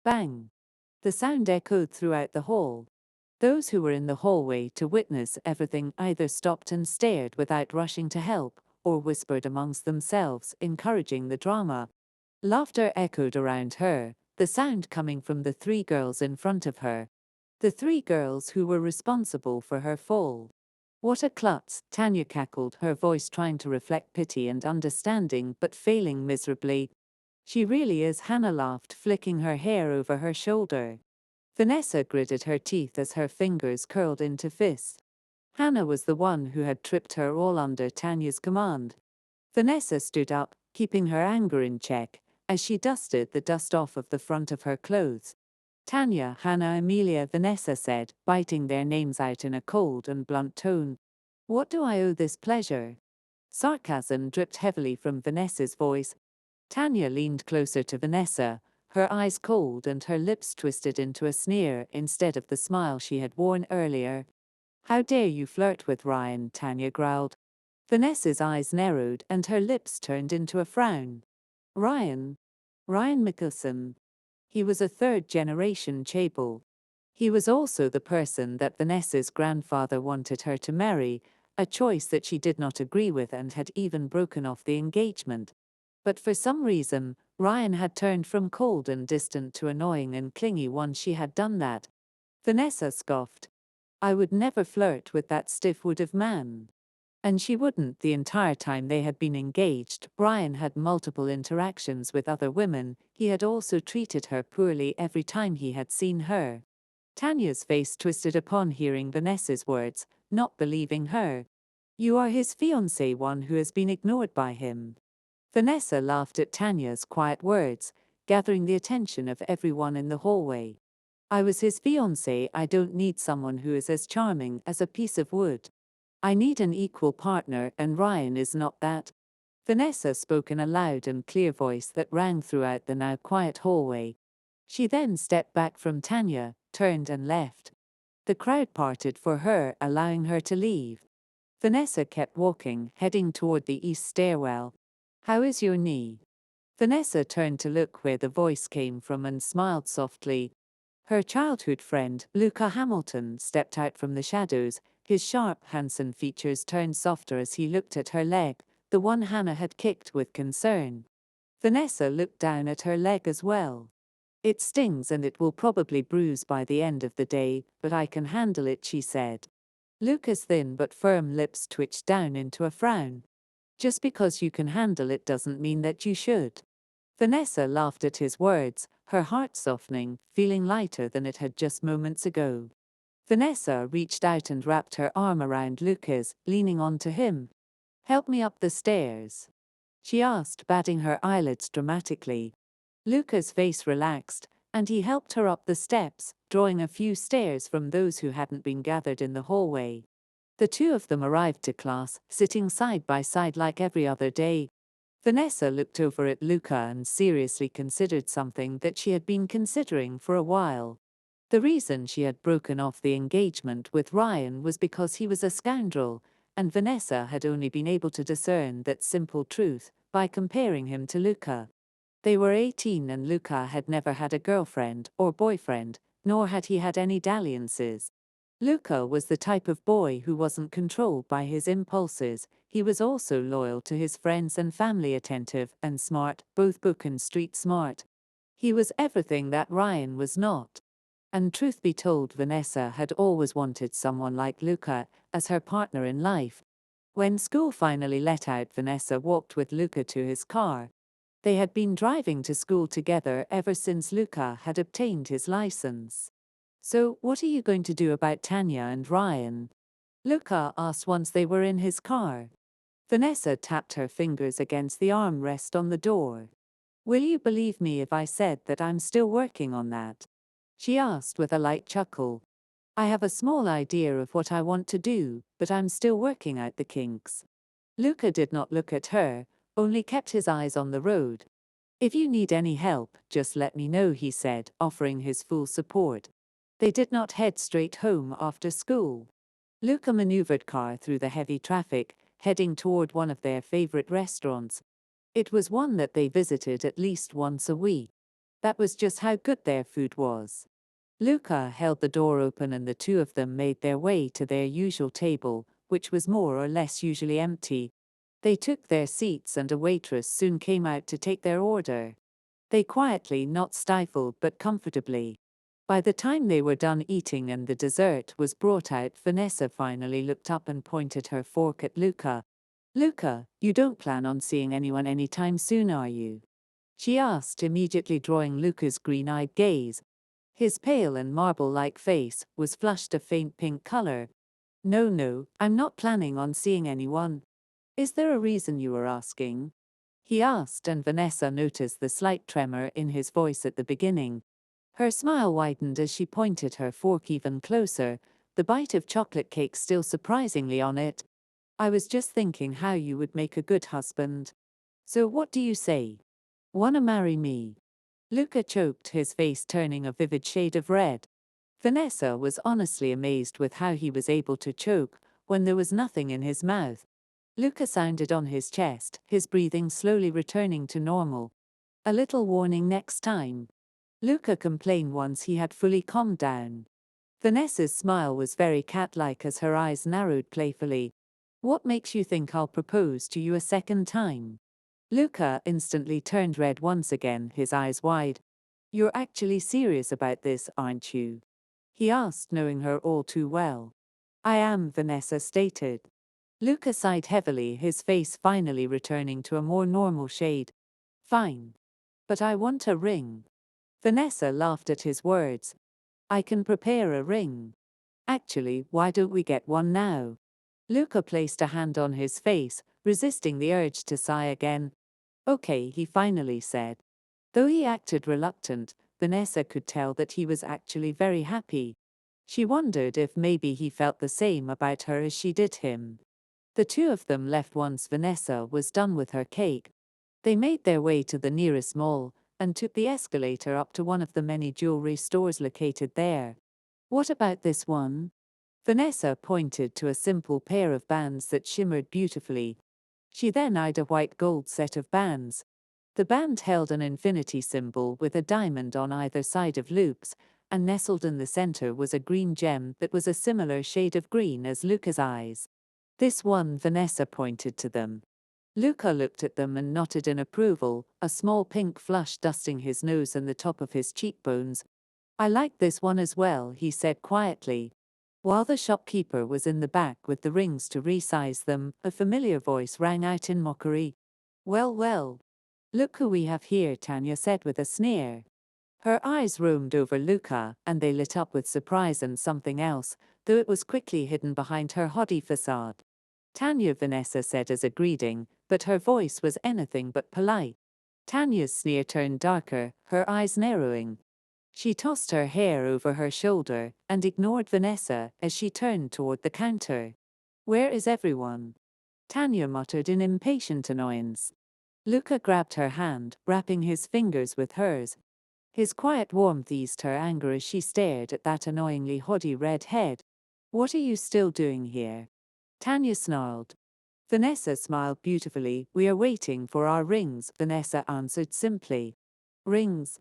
Bang! The sound echoed throughout the hall. Those who were in the hallway to witness everything either stopped and stared without rushing to help, or whispered amongst themselves, encouraging the drama. Laughter echoed around her, the sound coming from the three girls in front of her. The three girls who were responsible for her fall. What a klutz, Tanya cackled, her voice trying to reflect pity and understanding but failing miserably. She really is, Hannah laughed, flicking her hair over her shoulder. Vanessa gritted her teeth as her fingers curled into fists. Hannah was the one who had tripped her all under Tanya's command. Vanessa stood up, keeping her anger in check, as she dusted the dust off of the front of her clothes. Tanya, Hannah, Amelia, Vanessa said, biting their names out in a cold and blunt tone. What do I owe this pleasure? Sarcasm dripped heavily from Vanessa's voice. Tanya leaned closer to Vanessa, her eyes cold and her lips twisted into a sneer instead of the smile she had worn earlier. How dare you flirt with Ryan, Tanya growled. Vanessa's eyes narrowed and her lips turned into a frown. Ryan? Ryan Mickelson. He was a third-generation Chable. He was also the person that Vanessa's grandfather wanted her to marry, a choice that she did not agree with and had even broken off the engagement. But for some reason, Ryan had turned from cold and distant to annoying and clingy once she had done that. Vanessa scoffed. I would never flirt with that stiff-witted man. And she wouldn't. The entire time they had been engaged, Brian had multiple interactions with other women. He had also treated her poorly every time he had seen her. Tanya's face twisted upon hearing Vanessa's words, not believing her. You are his fiancée, one who has been ignored by him. Vanessa laughed at Tanya's quiet words, gathering the attention of everyone in the hallway. I was his fiancée. I don't need someone who is as charming as a piece of wood. I need an equal partner, and Ryan is not that. Vanessa spoke in a loud and clear voice that rang throughout the now quiet hallway. She then stepped back from Tanya, turned and left. The crowd parted for her, allowing her to leave. Vanessa kept walking, heading toward the east stairwell. How is your knee? Vanessa turned to look where the voice came from and smiled softly. Her childhood friend, Luca Hamilton, stepped out from the shadows, his sharp, handsome features turned softer as he looked at her leg, the one Hannah had kicked with concern. Vanessa looked down at her leg as well. It stings and it will probably bruise by the end of the day, but I can handle it, she said. Luca's thin but firm lips twitched down into a frown. Just because you can handle it doesn't mean that you should. Vanessa laughed at his words, her heart softening, feeling lighter than it had just moments ago. Vanessa reached out and wrapped her arm around Luca's, leaning onto him. Help me up the stairs, she asked, batting her eyelids dramatically. Luca's face relaxed, and he helped her up the steps, drawing a few stares from those who hadn't been gathered in the hallway. The two of them arrived to class, sitting side by side like every other day. Vanessa looked over at Luca and seriously considered something that she had been considering for a while. The reason she had broken off the engagement with Ryan was because he was a scoundrel, and Vanessa had only been able to discern that simple truth by comparing him to Luca. They were 18 and Luca had never had a girlfriend or boyfriend, nor had he had any dalliances. Luca was the type of boy who wasn't controlled by his impulses. He was also loyal to his friends and family, attentive and smart, both book and street smart. He was everything that Ryan was not. And truth be told, Vanessa had always wanted someone like Luca as her partner in life. When school finally let out, Vanessa walked with Luca to his car. They had been driving to school together ever since Luca had obtained his license. So, what are you going to do about Tanya and Ryan? Luca asked once they were in his car. Vanessa tapped her fingers against the armrest on the door. Will you believe me if I said that I'm still working on that? She asked with a light chuckle. I have a small idea of what I want to do, but I'm still working out the kinks. Luca did not look at her, only kept his eyes on the road. If you need any help, just let me know, he said, offering his full support. They did not head straight home after school. Luca maneuvered car through the heavy traffic, heading toward one of their favorite restaurants. It was one that they visited at least once a week. That was just how good their food was. Luca held the door open and the two of them made their way to their usual table, which was more or less usually empty. They took their seats and a waitress soon came out to take their order. They quietly, not stifled but comfortably. By the time they were done eating and the dessert was brought out, Vanessa finally looked up and pointed her fork at Luca. Luca, you don't plan on seeing anyone anytime soon, are you? She asked, immediately drawing Luca's green-eyed gaze. His pale and marble-like face was flushed a faint pink color. No, I'm not planning on seeing anyone. Is there a reason you were asking? He asked, and Vanessa noticed the slight tremor in his voice at the beginning. Her smile widened as she pointed her fork even closer, the bite of chocolate cake still surprisingly on it. I was just thinking how you would make a good husband. So what do you say? Wanna marry me? Luca choked, his face turning a vivid shade of red. Vanessa was honestly amazed with how he was able to choke when there was nothing in his mouth. Luca sounded on his chest, his breathing slowly returning to normal. A little warning next time. Luca complained once he had fully calmed down. Vanessa's smile was very cat-like as her eyes narrowed playfully. What makes you think I'll propose to you a second time? Luca instantly turned red once again, his eyes wide. You're actually serious about this, aren't you? He asked, knowing her all too well. I am, Vanessa stated. Luca sighed heavily, his face finally returning to a more normal shade. Fine. But I want a ring. Vanessa laughed at his words. I can prepare a ring. Actually, why don't we get one now? Luca placed a hand on his face, resisting the urge to sigh again. Okay, he finally said. Though he acted reluctant, Vanessa could tell that he was actually very happy. She wondered if maybe he felt the same about her as she did him. The two of them left once Vanessa was done with her cake. They made their way to the nearest mall and took the escalator up to one of the many jewelry stores located there. What about this one? Vanessa pointed to a simple pair of bands that shimmered beautifully. She then eyed a white gold set of bands. The band held an infinity symbol with a diamond on either side of loops, and nestled in the center was a green gem that was a similar shade of green as Luca's eyes. This one, Vanessa pointed to them. Luca looked at them and nodded in approval, a small pink flush dusting his nose and the top of his cheekbones. I like this one as well, he said quietly. While the shopkeeper was in the back with the rings to resize them, a familiar voice rang out in mockery. Well, look who we have here, Tanya said with a sneer. Her eyes roamed over Luca, and they lit up with surprise and something else, though it was quickly hidden behind her haughty facade. Tanya, Vanessa said as a greeting, but her voice was anything but polite. Tanya's sneer turned darker, her eyes narrowing. She tossed her hair over her shoulder and ignored Vanessa as she turned toward the counter. Where is everyone? Tanya muttered in impatient annoyance. Luca grabbed her hand, wrapping his fingers with hers. His quiet warmth eased her anger as she stared at that annoyingly haughty red head. What are you still doing here? Tanya snarled. Vanessa smiled beautifully. We are waiting for our rings, Vanessa answered simply. Rings?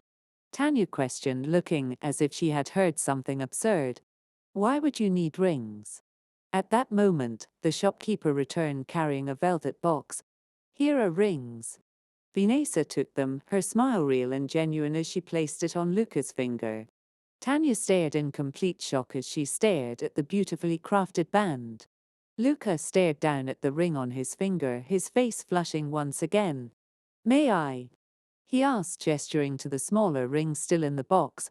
Tanya questioned, looking as if she had heard something absurd. Why would you need rings? At that moment, the shopkeeper returned carrying a velvet box. Here are rings. Vanessa took them, her smile real and genuine as she placed it on Luca's finger. Tanya stared in complete shock as she stared at the beautifully crafted band. Luca stared down at the ring on his finger, his face flushing once again. May I? He asked, gesturing to the smaller ring still in the box.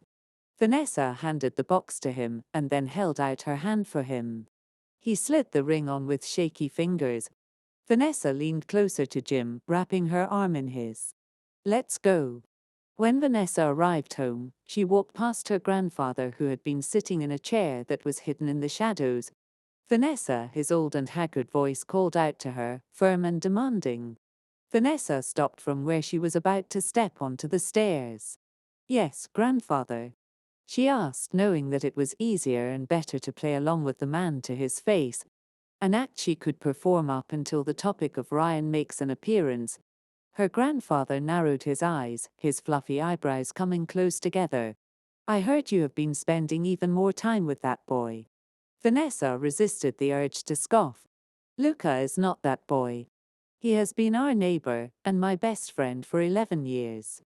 Vanessa handed the box to him and then held out her hand for him. He slid the ring on with shaky fingers. Vanessa leaned closer to Jim, wrapping her arm in his. Let's go. When Vanessa arrived home, she walked past her grandfather who had been sitting in a chair that was hidden in the shadows. Vanessa, his old and haggard voice called out to her, firm and demanding. Vanessa stopped from where she was about to step onto the stairs. Yes, grandfather. She asked, knowing that it was easier and better to play along with the man to his face, an act she could perform up until the topic of Ryan makes an appearance. Her grandfather narrowed his eyes, his fluffy eyebrows coming close together. I heard you have been spending even more time with that boy. Vanessa resisted the urge to scoff. Luca is not that boy. He has been our neighbor and my best friend for 11 years.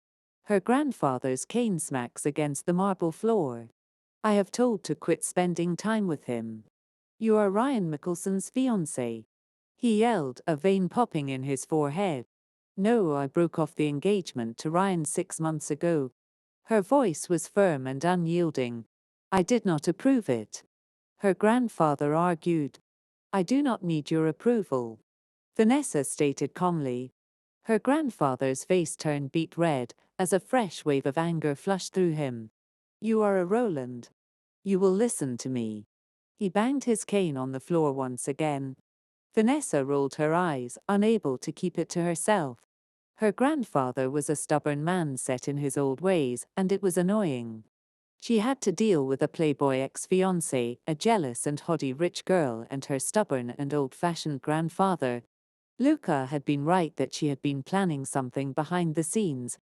Her grandfather's cane smacks against the marble floor. I have told to quit spending time with him. You are Ryan Mickelson's fiancé. He yelled, a vein popping in his forehead. No, I broke off the engagement to Ryan 6 months ago. Her voice was firm and unyielding. I did not approve it. Her grandfather argued. I do not need your approval. Vanessa stated calmly. Her grandfather's face turned beet red as a fresh wave of anger flushed through him. You are a Rolland. You will listen to me. He banged his cane on the floor once again. Vanessa rolled her eyes, unable to keep it to herself. Her grandfather was a stubborn man set in his old ways, and it was annoying. She had to deal with a playboy ex-fiancé, a jealous and haughty rich girl, and her stubborn and old-fashioned grandfather. Luca had been right that she had been planning something behind the scenes.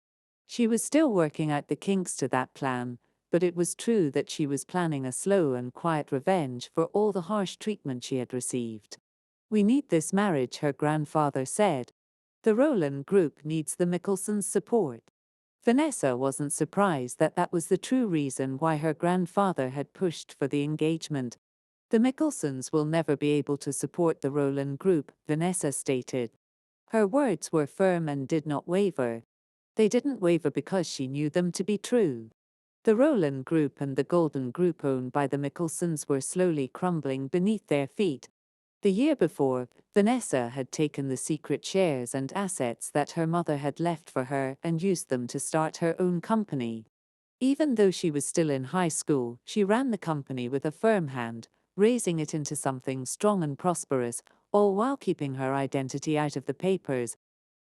She was still working out the kinks to that plan, but it was true that she was planning a slow and quiet revenge for all the harsh treatment she had received. We need this marriage, her grandfather said. The Rolland Group needs the Mickelsons' support. Vanessa wasn't surprised that that was the true reason why her grandfather had pushed for the engagement. The Mickelsons will never be able to support the Rolland Group, Vanessa stated. Her words were firm and did not waver. They didn't waver because she knew them to be true. The Rolland Group and the Golden Group owned by the Mickelsons were slowly crumbling beneath their feet. The year before, Vanessa had taken the secret shares and assets that her mother had left for her and used them to start her own company. Even though she was still in high school, she ran the company with a firm hand, raising it into something strong and prosperous, all while keeping her identity out of the papers.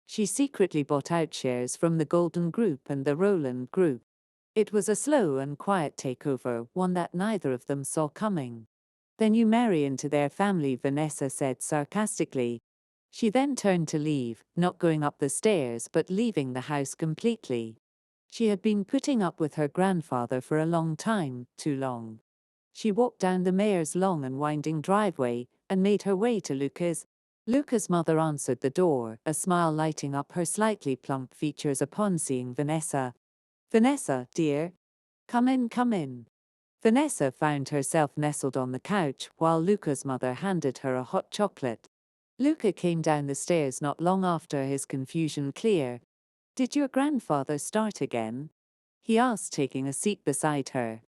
She secretly bought out shares from the Golden Group and the Rolland Group. It was a slow and quiet takeover, one that neither of them saw coming. Then you marry into their family, Vanessa said sarcastically. She then turned to leave, not going up the stairs but leaving the house completely. She had been putting up with her grandfather for a long time, too long. She walked down the mayor's long and winding driveway and made her way to Luca's. Luca's mother answered the door, a smile lighting up her slightly plump features upon seeing Vanessa. Vanessa, dear. Come in, come in. Vanessa found herself nestled on the couch while Luca's mother handed her a hot chocolate. Luca came down the stairs not long after, his confusion clear. Did your grandfather start again? He asked, taking a seat beside her.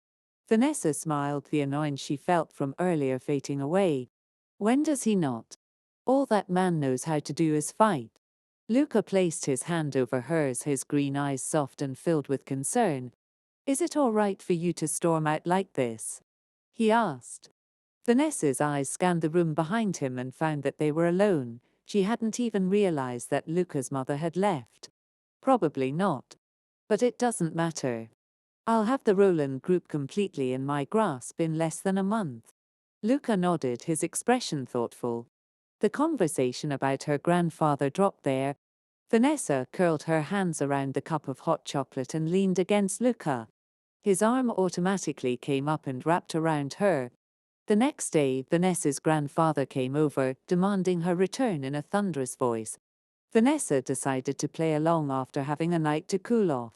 Vanessa smiled, the annoyance she felt from earlier fading away. When does he not? All that man knows how to do is fight. Luca placed his hand over hers, his green eyes soft and filled with concern. Is it all right for you to storm out like this? He asked. Vanessa's eyes scanned the room behind him and found that they were alone. She hadn't even realized that Luca's mother had left. Probably not. But it doesn't matter. I'll have the Rolland Group completely in my grasp in less than a month. Luca nodded, his expression thoughtful. The conversation about her grandfather dropped there. Vanessa curled her hands around the cup of hot chocolate and leaned against Luca. His arm automatically came up and wrapped around her. The next day, Vanessa's grandfather came over, demanding her return in a thunderous voice. Vanessa decided to play along after having a night to cool off.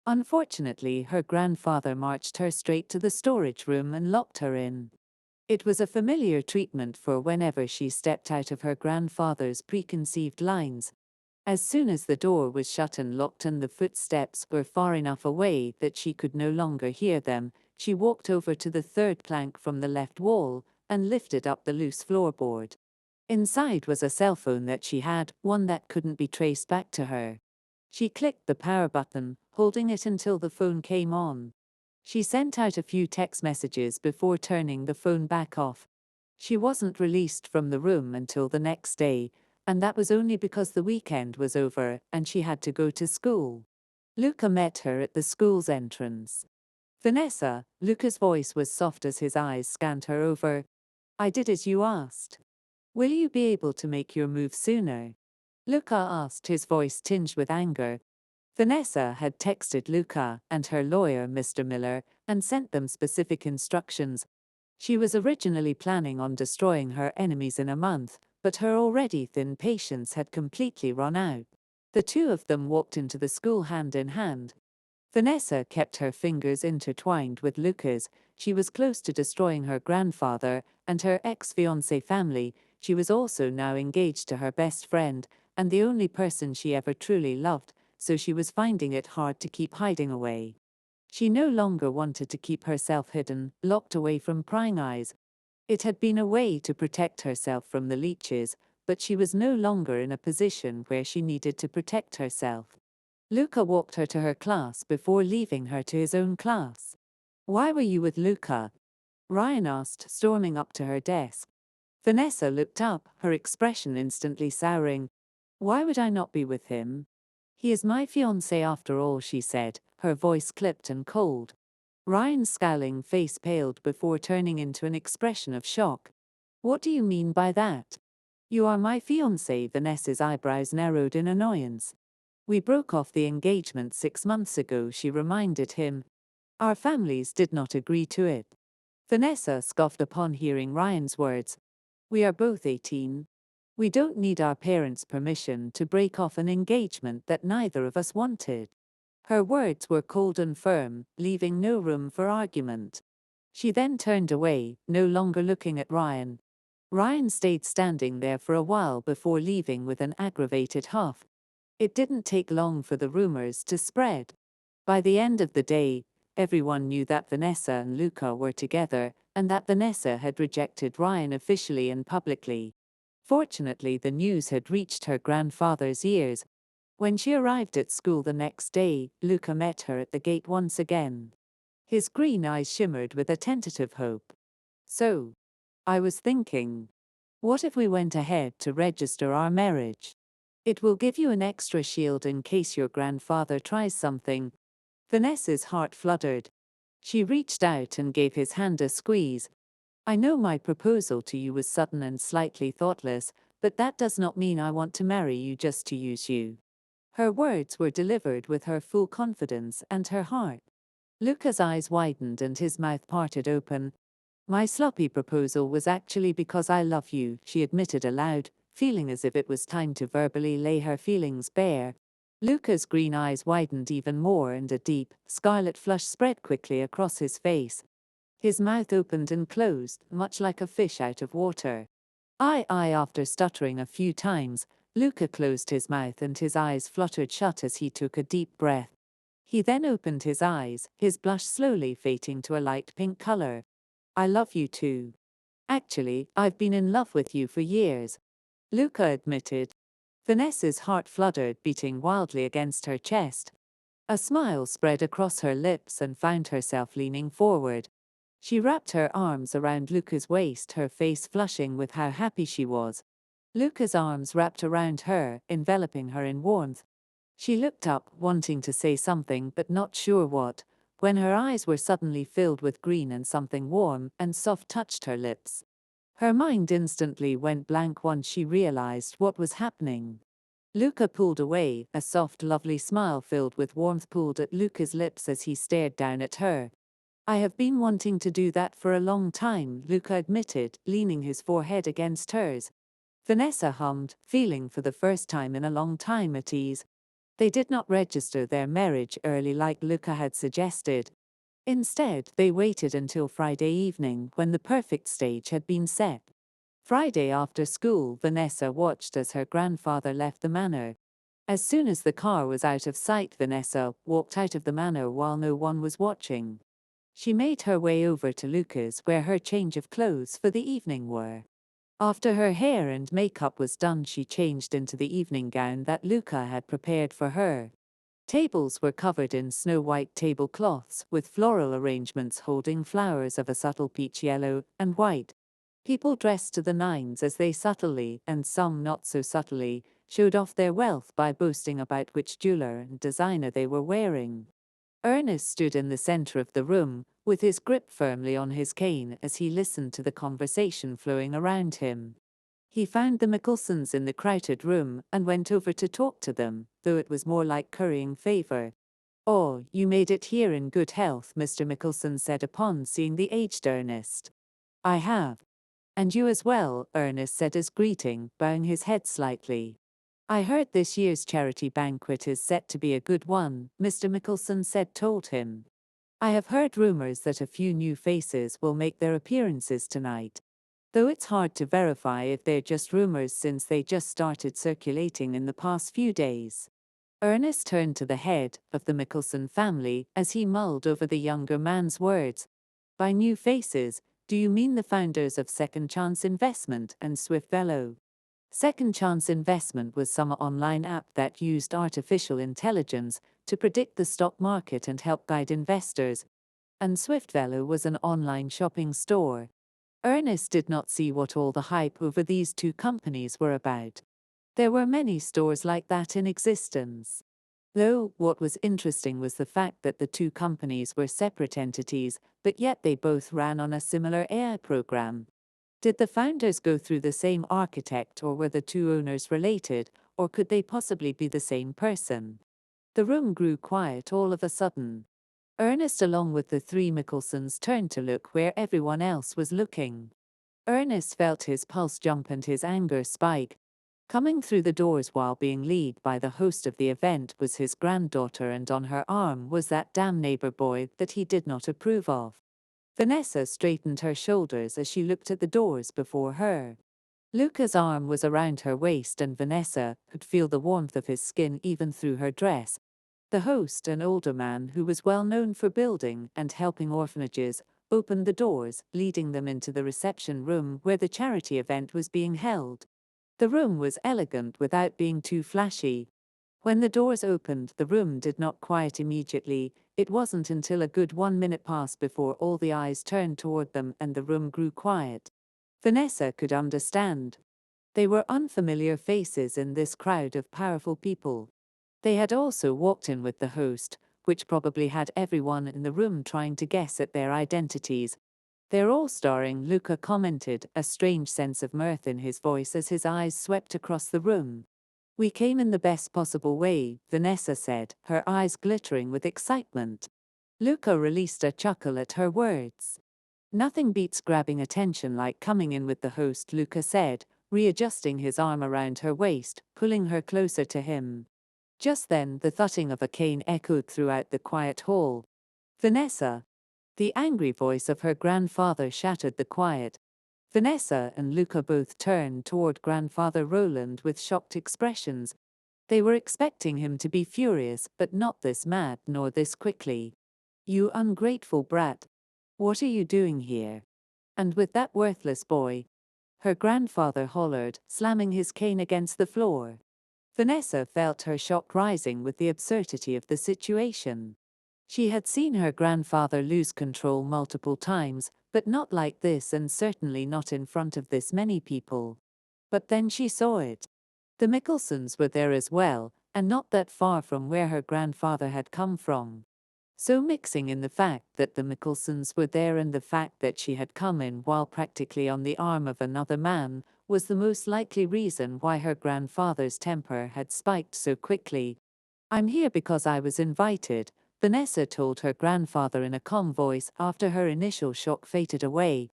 Unfortunately, her grandfather marched her straight to the storage room and locked her in. It was a familiar treatment for whenever she stepped out of her grandfather's preconceived lines. As soon as the door was shut and locked and the footsteps were far enough away that she could no longer hear them, she walked over to the third plank from the left wall and lifted up the loose floorboard. Inside was a cell phone that she had, one that couldn't be traced back to her. She clicked the power button, holding it until the phone came on. She sent out a few text messages before turning the phone back off. She wasn't released from the room until the next day, and that was only because the weekend was over and she had to go to school. Luca met her at the school's entrance. Vanessa, Luca's voice was soft as his eyes scanned her over. I did as you asked. Will you be able to make your move sooner? Luca asked, his voice tinged with anger. Vanessa had texted Luca and her lawyer, Mr. Miller, and sent them specific instructions. She was originally planning on destroying her enemies in a month, but her already thin patience had completely run out. The two of them walked into the school hand in hand. Vanessa kept her fingers intertwined with Luca's. She was close to destroying her grandfather and her ex-fiancé family. She was also now engaged to her best friend, and the only person she ever truly loved, so she was finding it hard to keep hiding away. She no longer wanted to keep herself hidden, locked away from prying eyes. It had been a way to protect herself from the leeches, but she was no longer in a position where she needed to protect herself. Luca walked her to her class before leaving her to his own class. "Why were you with Luca?" Ryan asked, storming up to her desk. Vanessa looked up, her expression instantly souring. "Why would I not be with him? He is my fiancé after all," she said, her voice clipped and cold. Ryan's scowling face paled before turning into an expression of shock. "What do you mean by that? You are my fiancé." Vanessa's eyebrows narrowed in annoyance. "We broke off the engagement 6 months ago," she reminded him. "Our families did not agree to it." Vanessa scoffed upon hearing Ryan's words. "We are both 18. We don't need our parents' permission to break off an engagement that neither of us wanted." Her words were cold and firm, leaving no room for argument. She then turned away, no longer looking at Ryan. Ryan stayed standing there for a while before leaving with an aggravated huff. It didn't take long for the rumors to spread. By the end of the day, everyone knew that Vanessa and Luca were together, and that Vanessa had rejected Ryan officially and publicly. Fortunately, the news had reached her grandfather's ears. When she arrived at school the next day, Luca met her at the gate once again. His green eyes shimmered with a tentative hope. "So, I was thinking, what if we went ahead to register our marriage? It will give you an extra shield in case your grandfather tries something." Vanessa's heart fluttered. She reached out and gave his hand a squeeze. "I know my proposal to you was sudden and slightly thoughtless, but that does not mean I want to marry you just to use you." Her words were delivered with her full confidence and her heart. Luca's eyes widened and his mouth parted open. "My sloppy proposal was actually because I love you," she admitted aloud, feeling as if it was time to verbally lay her feelings bare. Luca's green eyes widened even more and a deep, scarlet flush spread quickly across his face. His mouth opened and closed, much like a fish out of water. After stuttering a few times, Luca closed his mouth and his eyes fluttered shut as he took a deep breath. He then opened his eyes, his blush slowly fading to a light pink color. "I love you too. Actually, I've been in love with you for years," Luca admitted. Vanessa's heart fluttered, beating wildly against her chest. A smile spread across her lips and found herself leaning forward. She wrapped her arms around Luca's waist, her face flushing with how happy she was. Luca's arms wrapped around her, enveloping her in warmth. She looked up, wanting to say something but not sure what, when her eyes were suddenly filled with green and something warm and soft touched her lips. Her mind instantly went blank once she realized what was happening. Luca pulled away, a soft, lovely smile filled with warmth pulled at Luca's lips as he stared down at her. "I have been wanting to do that for a long time," Luca admitted, leaning his forehead against hers. Vanessa hummed, feeling for the first time in a long time at ease. They did not register their marriage early like Luca had suggested. Instead, they waited until Friday evening when the perfect stage had been set. Friday after school, Vanessa watched as her grandfather left the manor. As soon as the car was out of sight, Vanessa walked out of the manor while no one was watching. She made her way over to Luca's where her change of clothes for the evening were. After her hair and makeup was done, she changed into the evening gown that Luca had prepared for her. Tables were covered in snow-white tablecloths, with floral arrangements holding flowers of a subtle peach yellow and white. People dressed to the nines as they subtly, and some not so subtly, showed off their wealth by boasting about which jeweler and designer they were wearing. Ernest stood in the center of the room, with his grip firmly on his cane as he listened to the conversation flowing around him. He found the Mickelsons in the crowded room and went over to talk to them, though it was more like currying favor. "Oh, you made it here in good health," Mr. Mickelson said upon seeing the aged Ernest. "I have. And you as well," Ernest said as greeting, bowing his head slightly. "I heard this year's charity banquet is set to be a good one," Mr. Mickelson told him. "I have heard rumors that a few new faces will make their appearances tonight. Though it's hard to verify if they're just rumors since they just started circulating in the past few days." Ernest turned to the head of the Mickelson family as he mulled over the younger man's words. "By new faces, do you mean the founders of Second Chance Investment and Swift Velo?" Second Chance Investment was some online app that used artificial intelligence to predict the stock market and help guide investors, and Swift Velo was an online shopping store. Ernest did not see what all the hype over these two companies were about. There were many stores like that in existence. Though, what was interesting was the fact that the two companies were separate entities, but yet they both ran on a similar AI program. Did the founders go through the same architect, or were the two owners related, or could they possibly be the same person? The room grew quiet all of a sudden. Ernest, along with the three Mickelsons, turned to look where everyone else was looking. Ernest felt his pulse jump and his anger spike. Coming through the doors while being led by the host of the event was his granddaughter, and on her arm was that damn neighbor boy that he did not approve of. Vanessa straightened her shoulders as she looked at the doors before her. Luca's arm was around her waist and Vanessa could feel the warmth of his skin even through her dress. The host, an older man who was well known for building and helping orphanages, opened the doors, leading them into the reception room where the charity event was being held. The room was elegant without being too flashy. When the doors opened, the room did not quiet immediately. It wasn't until a good 1 minute passed before all the eyes turned toward them and the room grew quiet. Vanessa could understand. They were unfamiliar faces in this crowd of powerful people. They had also walked in with the host, which probably had everyone in the room trying to guess at their identities. "They're all starring," Luca commented, a strange sense of mirth in his voice as his eyes swept across the room. "We came in the best possible way," Vanessa said, her eyes glittering with excitement. Luca released a chuckle at her words. "Nothing beats grabbing attention like coming in with the host," Luca said, readjusting his arm around her waist, pulling her closer to him. Just then, the thudding of a cane echoed throughout the quiet hall. "Vanessa!" The angry voice of her grandfather shattered the quiet. Vanessa and Luca both turned toward Grandfather Rolland with shocked expressions. They were expecting him to be furious, but not this mad nor this quickly. "You ungrateful brat! What are you doing here? And with that worthless boy?" her grandfather hollered, slamming his cane against the floor. Vanessa felt her shock rising with the absurdity of the situation. She had seen her grandfather lose control multiple times, but not like this, and certainly not in front of this many people. But then she saw it. The Mickelsons were there as well, and not that far from where her grandfather had come from. So mixing in the fact that the Mickelsons were there and the fact that she had come in while practically on the arm of another man was the most likely reason why her grandfather's temper had spiked so quickly. "I'm here because I was invited," Vanessa told her grandfather in a calm voice after her initial shock faded away.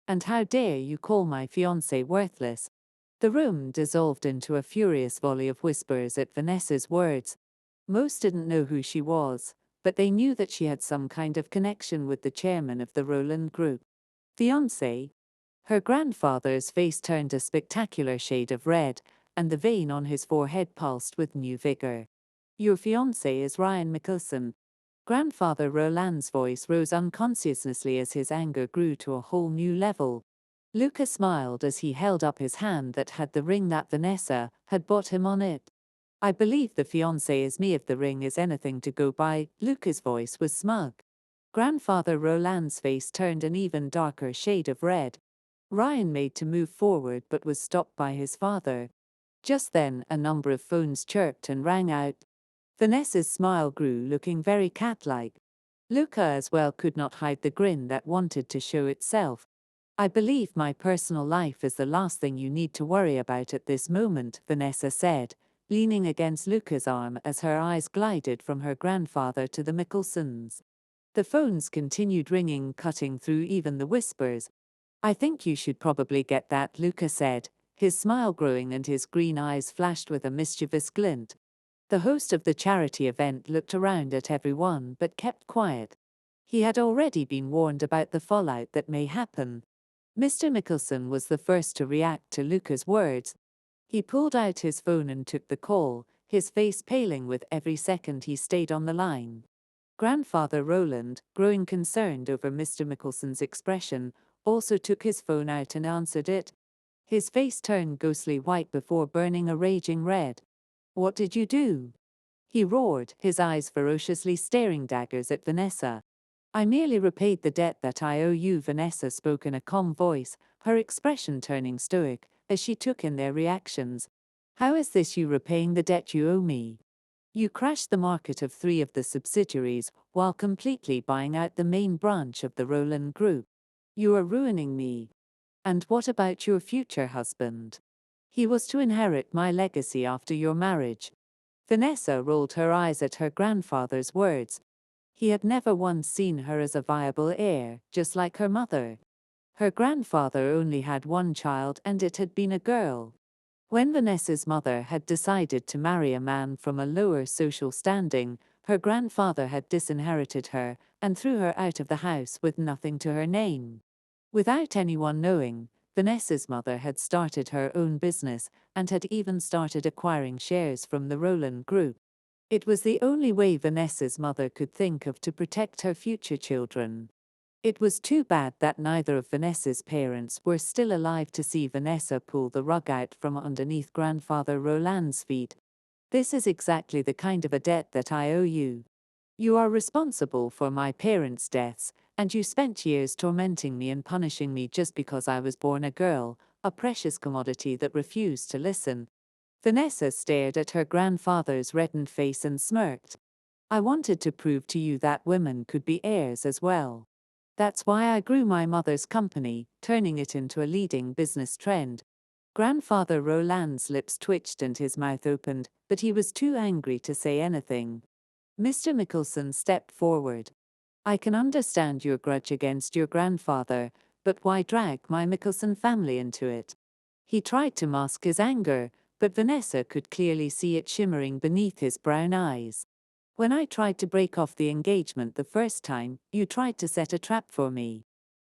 "And how dare you call my fiancé worthless?" The room dissolved into a furious volley of whispers at Vanessa's words. Most didn't know who she was, but they knew that she had some kind of connection with the chairman of the Rolland Group. "Fiancé?" Her grandfather's face turned a spectacular shade of red, and the vein on his forehead pulsed with new vigor. "Your fiancé is Ryan Mickelson." Grandfather Roland's voice rose unconsciously as his anger grew to a whole new level. Luca smiled as he held up his hand that had the ring that Vanessa had bought him on it. "I believe the fiancé is me if the ring is anything to go by." Luca's voice was smug. Grandfather Roland's face turned an even darker shade of red. Ryan made to move forward but was stopped by his father. Just then, a number of phones chirped and rang out. Vanessa's smile grew, looking very cat-like. Luca as well could not hide the grin that wanted to show itself. I believe my personal life is the last thing you need to worry about at this moment, Vanessa said, leaning against Luca's arm as her eyes glided from her grandfather to the Mickelsons. The phones continued ringing, cutting through even the whispers. I think you should probably get that, Luca said, his smile growing and his green eyes flashed with a mischievous glint. The host of the charity event looked around at everyone but kept quiet. He had already been warned about the fallout that may happen. Mr. Mickelson was the first to react to Luca's words. He pulled out his phone and took the call, his face paling with every second he stayed on the line. Grandfather Rolland, growing concerned over Mr. Mickelson's expression, also took his phone out and answered it. His face turned ghostly white before burning a raging red. "What did you do?" he roared, his eyes ferociously staring daggers at Vanessa. "I merely repaid the debt that I owe you," Vanessa spoke in a calm voice, her expression turning stoic as she took in their reactions. "How is this you repaying the debt you owe me? You crashed the market of 3 of the subsidiaries while completely buying out the main branch of the Rolland Group. You are ruining me. And what about your future husband? He was to inherit my legacy after your marriage." Vanessa rolled her eyes at her grandfather's words. He had never once seen her as a viable heir, just like her mother. Her grandfather only had one child and it had been a girl. When Vanessa's mother had decided to marry a man from a lower social standing, her grandfather had disinherited her and threw her out of the house with nothing to her name. Without anyone knowing, Vanessa's mother had started her own business and had even started acquiring shares from the Rolland Group. It was the only way Vanessa's mother could think of to protect her future children. It was too bad that neither of Vanessa's parents were still alive to see Vanessa pull the rug out from underneath Grandfather Rolland's feet. "This is exactly the kind of a debt that I owe you. You are responsible for my parents' deaths, and you spent years tormenting me and punishing me just because I was born a girl, a precious commodity that refused to listen." Vanessa stared at her grandfather's reddened face and smirked. "I wanted to prove to you that women could be heirs as well. That's why I grew my mother's company, turning it into a leading business trend." Grandfather Roland's lips twitched and his mouth opened, but he was too angry to say anything. Mr. Mickelson stepped forward. "I can understand your grudge against your grandfather, but why drag my Mickelson family into it?" He tried to mask his anger, but Vanessa could clearly see it shimmering beneath his brown eyes. "When I tried to break off the engagement the first time, you tried to set a trap for me.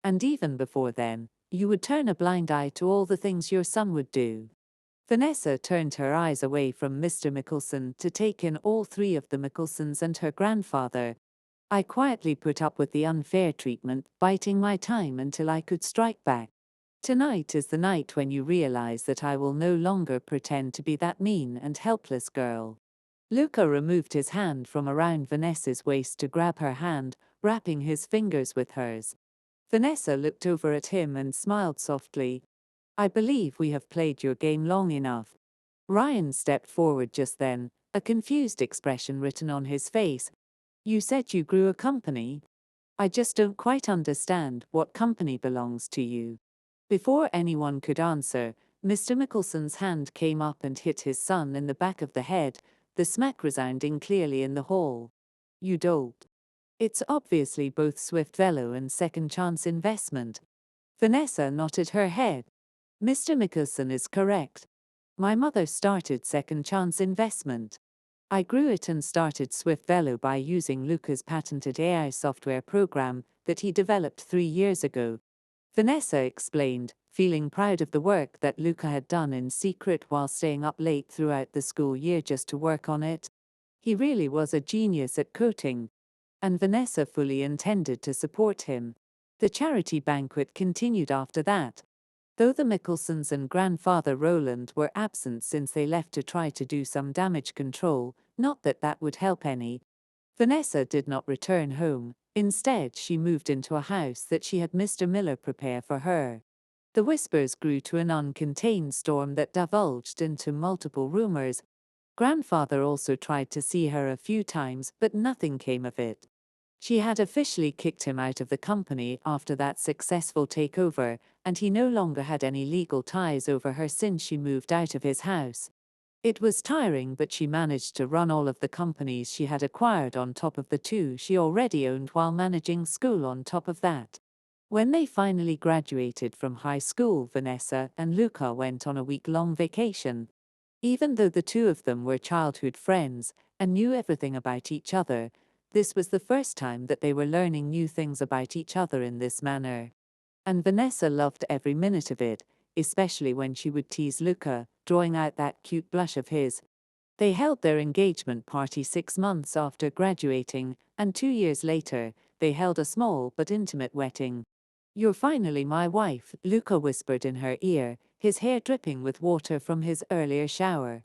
And even before then, you would turn a blind eye to all the things your son would do." Vanessa turned her eyes away from Mr. Mickelson to take in all 3 of the Mickelsons and her grandfather. "I quietly put up with the unfair treatment, biding my time until I could strike back. Tonight is the night when you realize that I will no longer pretend to be that mean and helpless girl." Luca removed his hand from around Vanessa's waist to grab her hand, wrapping his fingers with hers. Vanessa looked over at him and smiled softly. "I believe we have played your game long enough." Ryan stepped forward just then, a confused expression written on his face. "You said you grew a company? I just don't quite understand what company belongs to you." Before anyone could answer, Mr. Mickelson's hand came up and hit his son in the back of the head, the smack resounding clearly in the hall. "You dolt. It's obviously both Swift Velo and Second Chance Investment." Vanessa nodded her head. "Mr. Mickelson is correct. My mother started Second Chance Investment. I grew it and started Swift Velo by using Luca's patented AI software program that he developed 3 years ago." Vanessa explained, feeling proud of the work that Luca had done in secret while staying up late throughout the school year just to work on it. He really was a genius at coding. And Vanessa fully intended to support him. The charity banquet continued after that. Though the Mickelsons and Grandfather Rolland were absent since they left to try to do some damage control, not that that would help any, Vanessa did not return home. Instead, she moved into a house that she had Mr. Miller prepare for her. The whispers grew to an uncontained storm that divulged into multiple rumors. Grandfather also tried to see her a few times, but nothing came of it. She had officially kicked him out of the company after that successful takeover, and he no longer had any legal ties over her since she moved out of his house. It was tiring, but she managed to run all of the companies she had acquired on top of the two she already owned while managing school on top of that. When they finally graduated from high school, Vanessa and Luca went on a week-long vacation. Even though the two of them were childhood friends and knew everything about each other, this was the first time that they were learning new things about each other in this manner. And Vanessa loved every minute of it, especially when she would tease Luca, drawing out that cute blush of his. They held their engagement party 6 months after graduating, and 2 years later, they held a small but intimate wedding. "You're finally my wife," Luca whispered in her ear, his hair dripping with water from his earlier shower.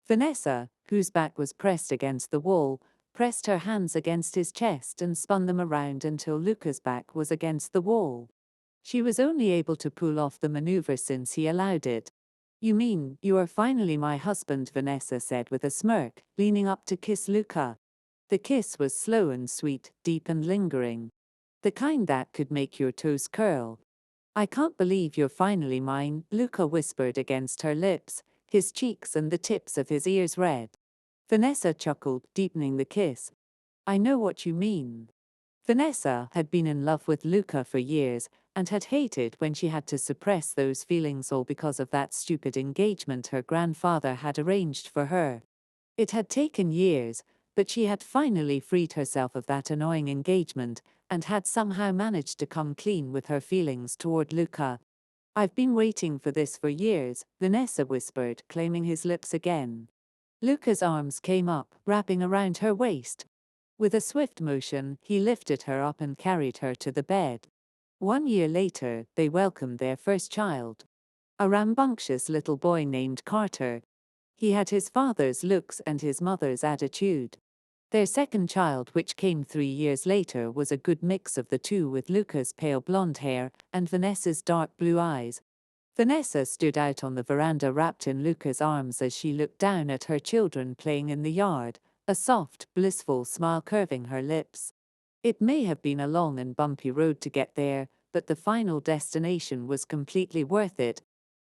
Vanessa, whose back was pressed against the wall, pressed her hands against his chest and spun them around until Luca's back was against the wall. She was only able to pull off the maneuver since he allowed it. "You mean, you are finally my husband," Vanessa said with a smirk, leaning up to kiss Luca. The kiss was slow and sweet, deep and lingering. The kind that could make your toes curl. "I can't believe you're finally mine," Luca whispered against her lips, his cheeks and the tips of his ears red. Vanessa chuckled, deepening the kiss. "I know what you mean." Vanessa had been in love with Luca for years and had hated when she had to suppress those feelings, all because of that stupid engagement her grandfather had arranged for her. It had taken years, but she had finally freed herself of that annoying engagement and had somehow managed to come clean with her feelings toward Luca. "I've been waiting for this for years," Vanessa whispered, claiming his lips again. Luca's arms came up, wrapping around her waist. With a swift motion, he lifted her up and carried her to the bed. 1 year later, they welcomed their first child. A rambunctious little boy named Carter. He had his father's looks and his mother's attitude. Their second child, which came 3 years later, was a good mix of the two, with Luca's pale blonde hair and Vanessa's dark blue eyes. Vanessa stood out on the veranda wrapped in Luca's arms as she looked down at her children playing in the yard, a soft, blissful smile curving her lips. It may have been a long and bumpy road to get there, but the final destination was completely worth it,